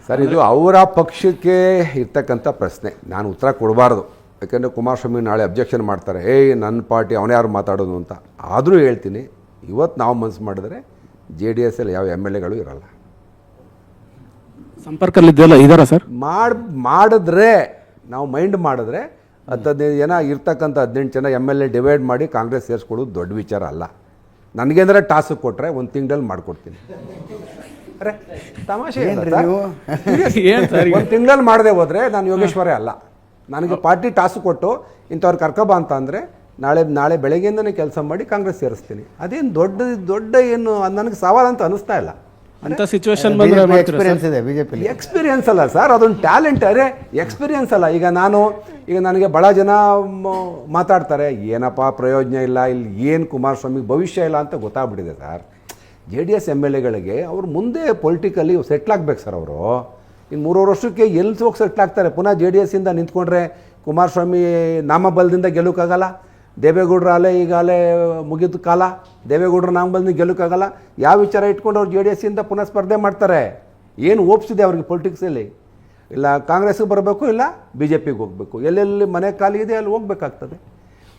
Sir, ಇದು ಅವರ ಪಕ್ಷಕ್ಕೆ ಇರ್ತಕ್ಕಂಥ ಪ್ರಶ್ನೆ, ನಾನು ಉತ್ತರ ಕೊಡಬಾರ್ದು. ಯಾಕೆಂದರೆ ಕುಮಾರಸ್ವಾಮಿ ನಾಳೆ ಅಬ್ಜೆಕ್ಷನ್ ಮಾಡ್ತಾರೆ, ನನ್ನ ಪಾರ್ಟಿ ಅವನೇ ಯಾರು ಮಾತಾಡೋದು ಅಂತ. ಆದರೂ ಹೇಳ್ತೀನಿ, ಇವತ್ತು ನಾವು ಮನಸ್ಸು ಮಾಡಿದ್ರೆ JDS ಅಲ್ಲಿ ಯಾವ MLAಗಳು ಇರಲ್ಲ. ಸಂಪರ್ಕದಲ್ಲಿದ್ದೆಲ್ಲ ಇದ್ದಾರಾ ಸರ್? ಮಾಡಿದ್ರೆ ನಾವು ಮೈಂಡ್ ಮಾಡಿದ್ರೆ 10-15 ಜನ ಇರ್ತಕ್ಕಂಥ 18 ಜನ MLA ಡಿವೈಡ್ ಮಾಡಿ ಕಾಂಗ್ರೆಸ್ ಸೇರಿಸ್ಕೊಳ್ಳೋದು ದೊಡ್ಡ ವಿಚಾರ ಅಲ್ಲ. ನನಗೇಂದ್ರೆ ಟಾಸ್ಕ್ ಕೊಟ್ಟರೆ 1 ತಿಂಗಳಲ್ಲಿ ಮಾಡ್ಕೊಡ್ತೀನಿ. ಅರೆ ತಮಾಷೆ, 1 ತಿಂಗಳಲ್ಲಿ ಮಾಡದೆ ಹೋದರೆ ನಾನು ಯೋಗೇಶ್ವರೇ ಅಲ್ಲ. ನನಗೆ ಪಾರ್ಟಿ ಟಾಸ್ಕ್ ಕೊಟ್ಟು ಇಂಥವ್ರು ಕರ್ಕೊಬಾ ಅಂತ ಅಂದರೆ ನಾಳೆ ಬೆಳಗ್ಗೆಯಿಂದನೇ ಕೆಲಸ ಮಾಡಿ ಕಾಂಗ್ರೆಸ್ ಸೇರಿಸ್ತೀನಿ. ಅದೇನು ದೊಡ್ಡ ಏನು ನನಗೆ ಸವಾಲು ಅಂತ ಅನ್ನಿಸ್ತಾ ಇಲ್ಲ. ಅಂತ ಸಿಚುವೇಶನ್ ಎಕ್ಸ್ಪೀರಿಯನ್ಸ್ ಇದೆ ಬಿಜೆಪಿ. ಎಕ್ಸ್ಪೀರಿಯನ್ಸ್ ಅಲ್ಲ ಸರ್, ಅದೊಂದು ಟ್ಯಾಲೆಂಟ್. ಅರೆ ಎಕ್ಸ್ಪೀರಿಯನ್ಸ್ ಅಲ್ಲ. ಈಗ ನನಗೆ ಭಾಳ ಜನ ಮಾತಾಡ್ತಾರೆ, ಏನಪ್ಪ ಪ್ರಯೋಜನ ಇಲ್ಲ, ಇಲ್ಲಿ ಏನು ಕುಮಾರಸ್ವಾಮಿಗೆ ಭವಿಷ್ಯ ಇಲ್ಲ ಅಂತ ಗೊತ್ತಾಗ್ಬಿಟ್ಟಿದೆ ಸರ್. JDS MLAಗಳಿಗೆ ಅವ್ರು ಮುಂದೆ ಪೊಲಿಟಿಕಲಿ ಸೆಟ್ಲ್ ಆಗ್ಬೇಕು ಸರ್. ಅವರು ಇನ್ನು 3 ವರ್ಷಕ್ಕೆ ಎಲ್ಲಿ ಹೋಗಿ ಸೆಟ್ಲ್ ಆಗ್ತಾರೆ? ಪುನಃ JDS ಇಂದ ನಿಂತ್ಕೊಂಡ್ರೆ ಕುಮಾರಸ್ವಾಮಿ ನಾಮಬಲದಿಂದ ಗೆಲ್ಲೋಕ್ಕಾಗಲ್ಲ. ದೇವೇಗೌಡರ ಈಗಾಗಲೇ ಮುಗಿದ ಕಾಲ. ದೇವೇಗೌಡರ ನಾಮಬಲದಿಂದ ಗೆಲ್ಲೋಕ್ಕಾಗಲ್ಲ. ಯಾವ ವಿಚಾರ ಇಟ್ಕೊಂಡು ಅವ್ರು JDS ಇಂದ ಪುನಃ ಸ್ಪರ್ಧೆ ಮಾಡ್ತಾರೆ? ಏನು ಓಪ್ಸಿದೆ ಅವ್ರಿಗೆ ಪೊಲಿಟಿಕ್ಸಲ್ಲಿ? ಇಲ್ಲ ಕಾಂಗ್ರೆಸ್ಗೆ ಬರಬೇಕು, ಇಲ್ಲ BJPಗೆ ಹೋಗಬೇಕು. ಎಲ್ಲೆಲ್ಲಿ ಮನೆ ಖಾಲಿ ಇದೆ ಅಲ್ಲಿ ಹೋಗ್ಬೇಕಾಗ್ತದೆ.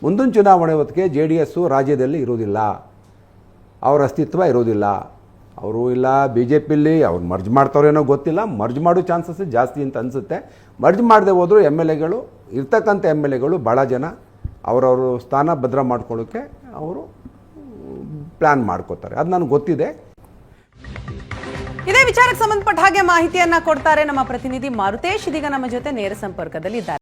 ಮುಂದಿನ ಚುನಾವಣೆ ಹೊತ್ತಿಗೆ JDS ರಾಜ್ಯದಲ್ಲಿ ಇರೋದಿಲ್ಲ, ಅವ್ರ ಅಸ್ತಿತ್ವ ಇರೋದಿಲ್ಲ. ಅವರು ಇಲ್ಲ BJPಲಿ ಅವ್ರು ಮರ್ಜ್ ಮಾಡ್ತಾವ್ರೇನೋ ಗೊತ್ತಿಲ್ಲ, ಮರ್ಜ್ ಮಾಡೋ ಚಾನ್ಸಸ್ ಜಾಸ್ತಿ ಅಂತ ಅನಿಸುತ್ತೆ. ಮರ್ಜ್ ಮಾಡದೆ ಹೋದರೂ MLAಗಳು ಇರ್ತಕ್ಕಂಥ MLAಗಳು ಭಾಳ ಜನ ಅವರವರು ಸ್ಥಾನ ಭದ್ರ ಮಾಡ್ಕೊಳ್ಳೋಕ್ಕೆ ಅವರು ಪ್ಲ್ಯಾನ್ ಮಾಡ್ಕೋತಾರೆ. ಅದು ನನಗೆ ಗೊತ್ತಿದೆ. ಇದೇ ವಿಚಾರಕ್ಕೆ ಸಂಬಂಧಪಟ್ಟ ಹಾಗೆ ಮಾಹಿತಿಯನ್ನ ಕೊಡ್ತಾರೆ ನಮ್ಮ ಪ್ರತಿನಿಧಿ ಮಾರುತೇಶ್. ಇದೀಗ ನಮ್ಮ ಜೊತೆ ನೇರ ಸಂಪರ್ಕದಲ್ಲಿ ಇದ್ದಾರೆ.